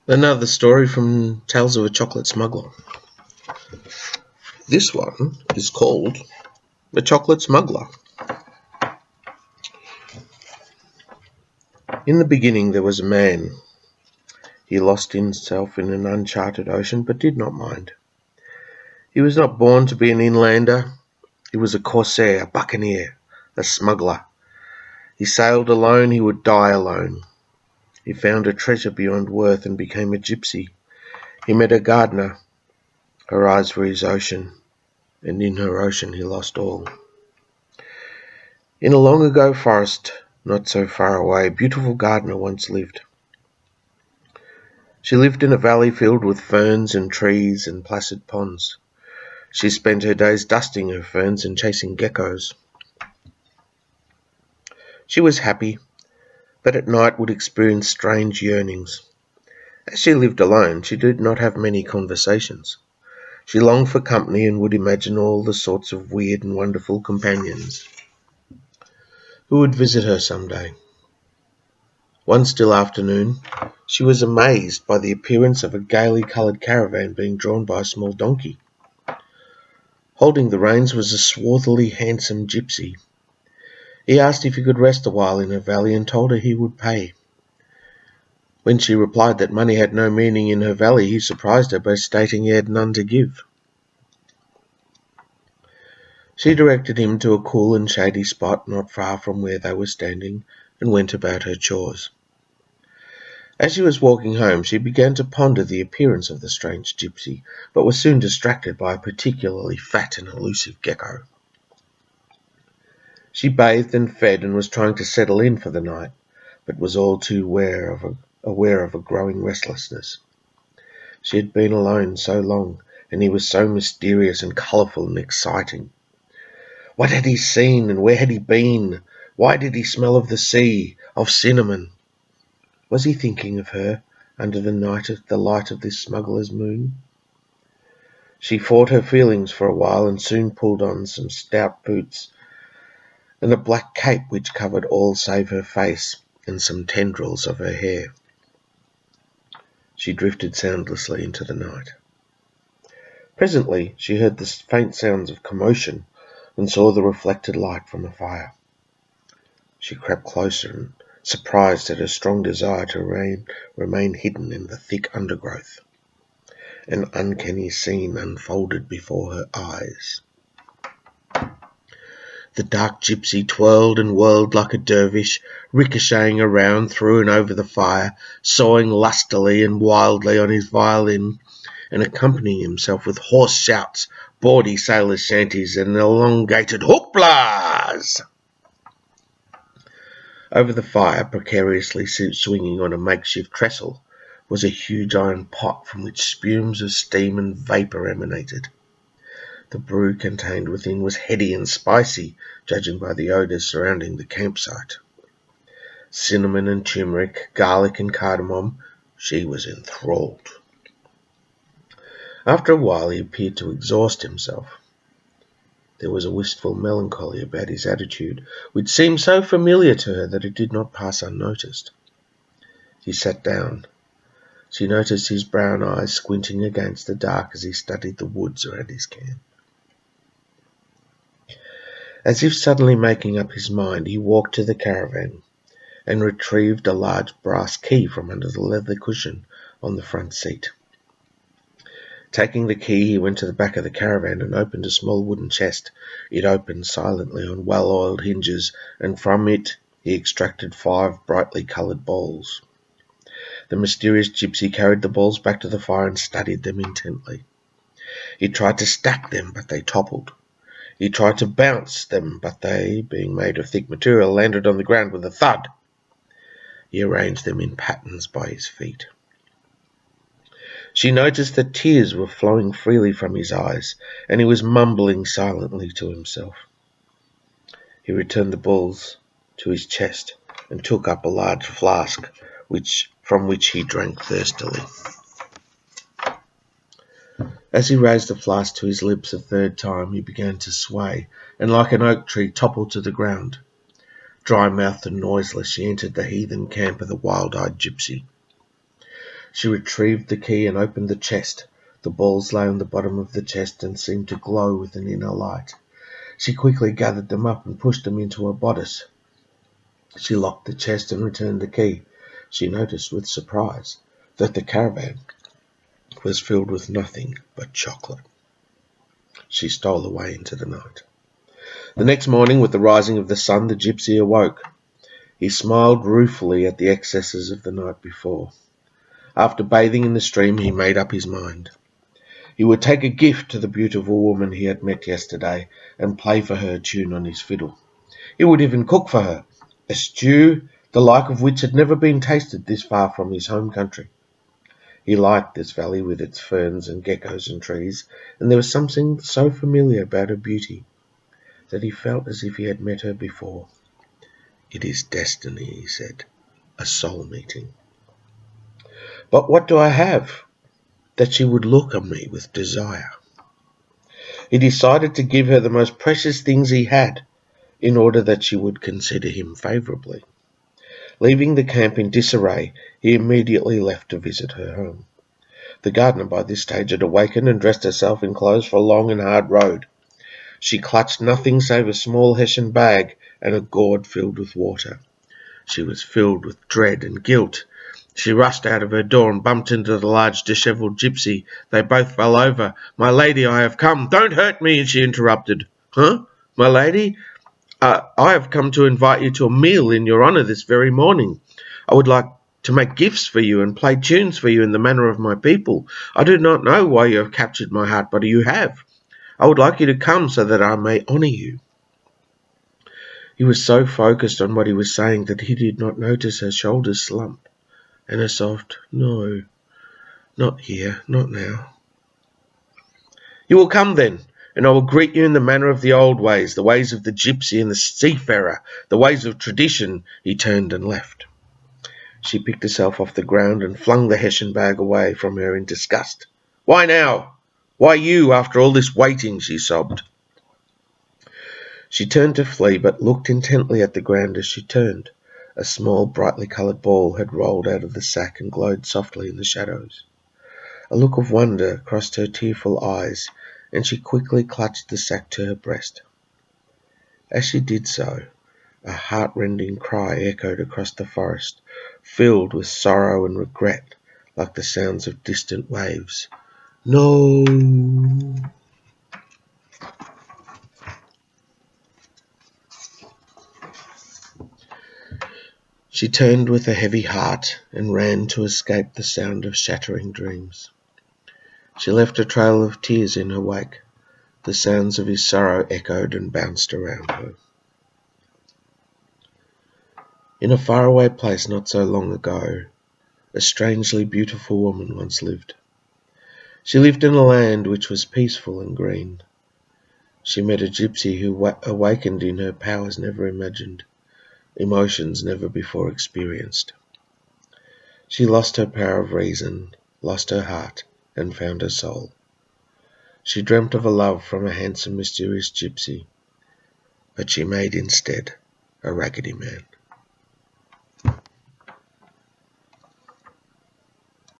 Another story from Tales of a Chocolate Smuggler. This one is called The Chocolate Smuggler. In the beginning there was a man. He lost himself in an uncharted ocean, but did not mind. He was not born to be an inlander. He was a corsair, a buccaneer, a smuggler. He sailed alone, he would die alone. He found a treasure beyond worth and became a gypsy. He met a gardener. Her eyes were his ocean, and in her ocean he lost all. In a long ago forest, not so far away, a beautiful gardener once lived. She lived in a valley filled with ferns and trees and placid ponds. She spent her days dusting her ferns and chasing geckos. She was happy, but at night would experience strange yearnings. As she lived alone, she did not have many conversations. She longed for company and would imagine all the sorts of weird and wonderful companions who would visit her some day. One still afternoon, she was amazed by the appearance of a gaily coloured caravan being drawn by a small donkey. Holding the reins was a swarthily handsome gypsy. He asked if he could rest a while in her valley and told her he would pay. When she replied that money had no meaning in her valley, he surprised her by stating he had none to give. She directed him to a cool and shady spot not far from where they were standing and went about her chores. As she was walking home, she began to ponder the appearance of the strange gypsy, but was soon distracted by a particularly fat and elusive gecko. She bathed and fed and was trying to settle in for the night, but was all too aware of a growing restlessness. She had been alone so long, and he was so mysterious and colourful and exciting. What had he seen, and where had he been? Why did he smell of the sea, of cinnamon? Was he thinking of her under the light of this smuggler's moon? She fought her feelings for a while and soon pulled on some stout boots and a black cape which covered all save her face and some tendrils of her hair. She drifted soundlessly into the night. Presently she heard the faint sounds of commotion and saw the reflected light from a fire. She crept closer and surprised at her strong desire to remain hidden in the thick undergrowth. An uncanny scene unfolded before her eyes. The dark gypsy twirled and whirled like a dervish, ricocheting around through and over the fire, sawing lustily and wildly on his violin, and accompanying himself with hoarse shouts, bawdy sailors' shanties, and elongated hooplas. Over the fire, precariously swinging on a makeshift trestle, was a huge iron pot from which spumes of steam and vapour emanated. The brew contained within was heady and spicy, judging by the odours surrounding the campsite. Cinnamon and turmeric, garlic and cardamom, she was enthralled. After a while he appeared to exhaust himself. There was a wistful melancholy about his attitude, which seemed so familiar to her that it did not pass unnoticed. She sat down. She noticed his brown eyes squinting against the dark as he studied the woods around his camp. As if suddenly making up his mind, he walked to the caravan and retrieved a large brass key from under the leather cushion on the front seat. Taking the key, he went to the back of the caravan and opened a small wooden chest. It opened silently on well-oiled hinges, and from it he extracted 5 brightly coloured balls. The mysterious gypsy carried the balls back to the fire and studied them intently. He tried to stack them, but they toppled. He tried to bounce them, but they, being made of thick material, landed on the ground with a thud. He arranged them in patterns by his feet. She noticed that tears were flowing freely from his eyes, and he was mumbling silently to himself. He returned the balls to his chest and took up a large flask, from which he drank thirstily. As he raised the flask to his lips a third time, he began to sway, and like an oak tree toppled to the ground. Dry-mouthed and noiseless, she entered the heathen camp of the wild-eyed gypsy. She retrieved the key and opened the chest. The balls lay on the bottom of the chest and seemed to glow with an inner light. She quickly gathered them up and pushed them into her bodice. She locked the chest and returned the key. She noticed with surprise that the caravan was filled with nothing but chocolate. She stole away into the night. The next morning, with the rising of the sun, the gypsy awoke. He smiled ruefully at the excesses of the night before. After bathing in the stream, he made up his mind. He would take a gift to the beautiful woman he had met yesterday and play for her a tune on his fiddle. He would even cook for her, a stew the like of which had never been tasted this far from his home country. He liked this valley with its ferns and geckos and trees, and there was something so familiar about her beauty that he felt as if he had met her before. "It is destiny," he said, "a soul meeting. But what do I have that she would look on me with desire?" He decided to give her the most precious things he had in order that she would consider him favourably. Leaving the camp in disarray, he immediately left to visit her home. The gardener by this stage had awakened and dressed herself in clothes for a long and hard road. She clutched nothing save a small Hessian bag and a gourd filled with water. She was filled with dread and guilt. She rushed out of her door and bumped into the large dishevelled gypsy. They both fell over. "My lady, I have come." "Don't hurt me," she interrupted. "Huh? My lady? I have come to invite you to a meal in your honour this very morning. I would like to make gifts for you and play tunes for you in the manner of my people. I do not know why you have captured my heart, but you have. I would like you to come so that I may honour you." He was so focused on what he was saying that he did not notice her shoulders slump and a soft, "No, not here, not now." "You will come then, and I will greet you in the manner of the old ways, the ways of the gypsy and the seafarer, the ways of tradition." He turned and left. She picked herself off the ground and flung the Hessian bag away from her in disgust. "Why now? Why you, after all this waiting?" she sobbed. She turned to flee, but looked intently at the ground as she turned. A small, brightly coloured ball had rolled out of the sack and glowed softly in the shadows. A look of wonder crossed her tearful eyes, and she quickly clutched the sack to her breast. As she did so, a heart-rending cry echoed across the forest, filled with sorrow and regret, like the sounds of distant waves. "No!" She turned with a heavy heart and ran to escape the sound of shattering dreams. She left a trail of tears in her wake. The sounds of his sorrow echoed and bounced around her. In a faraway place not so long ago, a strangely beautiful woman once lived. She lived in a land which was peaceful and green. She met a gypsy who awakened in her powers never imagined, emotions never before experienced. She lost her power of reason, lost her heart, and found her soul. She dreamt of a love from a handsome, mysterious gypsy, but she made instead a raggedy man.